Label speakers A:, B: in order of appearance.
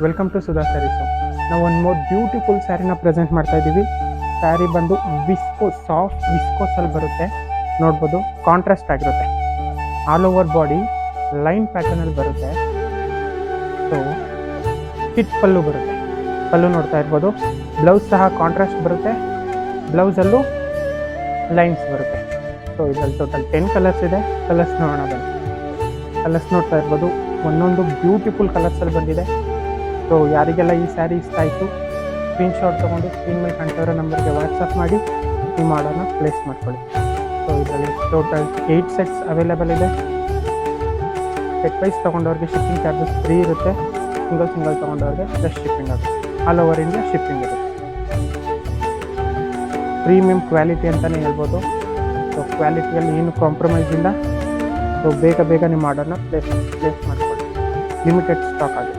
A: Welcome to Sudha saris. ನಾವು ಒಂದು more beautiful ಸ್ಯಾರಿನ present ಮಾಡ್ತಾ ಇದ್ದೀವಿ. ಸ್ಯಾರಿ ಬಂದು ಸಾಫ್ಟ್ ವಿಸ್ಕೋಸಲ್ಲಿ ಬರುತ್ತೆ. ನೋಡ್ಬೋದು, ಕಾಂಟ್ರಾಸ್ಟ್ ಆಗಿರುತ್ತೆ. ಆಲ್ ಓವರ್ ಬಾಡಿ ಲೈನ್ ಪ್ಯಾಟರ್ನಲ್ಲಿ ಬರುತ್ತೆ. ಸೊ ಹಿಟ್ ಪಲ್ಲು ಬರುತ್ತೆ. ಪಲ್ಲು ನೋಡ್ತಾ ಇರ್ಬೋದು. ಬ್ಲೌಸ್ ಸಹ ಕಾಂಟ್ರಾಸ್ಟ್ ಬರುತ್ತೆ. ಬ್ಲೌಸಲ್ಲೂ ಲೈನ್ಸ್ ಬರುತ್ತೆ. ಸೊ ಇದರಲ್ಲಿ ಟೋಟಲ್ 10 ಕಲರ್ಸ್ ಇದೆ. ಕಲರ್ಸ್ ನೋಡೋಣ ಬನ್ನಿ. ಕಲರ್ಸ್ ನೋಡ್ತಾ ಇರ್ಬೋದು, ಒಂದೊಂದು ಬ್ಯೂಟಿಫುಲ್ ಕಲರ್ಸಲ್ಲಿ ಬಂದಿದೆ. ಸೊ ಯಾರಿಗೆಲ್ಲ ಈ ಸ್ಯಾರಿ ಇಷ್ಟ ಆಯಿತು, ಸ್ಕ್ರೀನ್ಶಾಟ್ ತೊಗೊಂಡು ಸ್ಕ್ರೀನ್ ಮೇಲೆ ಕಾಣ್ತಿರೋ ನಂಬರ್ಗೆ ವಾಟ್ಸಪ್ ಮಾಡಿ ನಿಮ್ಮ ಆರ್ಡರ್ನ ಪ್ಲೇಸ್ ಮಾಡ್ಕೊಳ್ಳಿ. ಸೊ ಇದರಲ್ಲಿ ಟೋಟಲ್ 8 ಸೆಟ್ಸ್ ಅವೈಲೇಬಲ್ ಇದೆ. ಸೆಟ್ ವೈಸ್ ತೊಗೊಂಡವ್ರಿಗೆ ಶಿಪ್ಪಿಂಗ್ ಚಾರ್ಜಸ್ ಫ್ರೀ ಇರುತ್ತೆ. ಸಿಂಗಲ್ ತೊಗೊಂಡವ್ರಿಗೆ ಫ್ರೆಶ್ ಶಿಪ್ಪಿಂಗ್ ಆಗುತ್ತೆ. ಆಲ್ ಓವರ್ ಇಂಡಿಯಾ ಶಿಪ್ಪಿಂಗ್ ಇರುತ್ತೆ. ಪ್ರೀಮಿಯಂ ಕ್ವಾಲಿಟಿ ಅಂತಲೇ ಹೇಳ್ಬೋದು. ಸೊ ಕ್ವಾಲಿಟಿಯಲ್ಲಿ ಏನು ಕಾಂಪ್ರಮೈಸ್ ಇಲ್ಲ. ಸೊ ಬೇಗ ನಿಮ್ಮ ಆರ್ಡರ್ನ ಪ್ಲೇಸ್ ಮಾಡ್ಕೊಳ್ಳಿ. ಲಿಮಿಟೆಡ್ ಸ್ಟಾಕ್ ಆಗಿದೆ.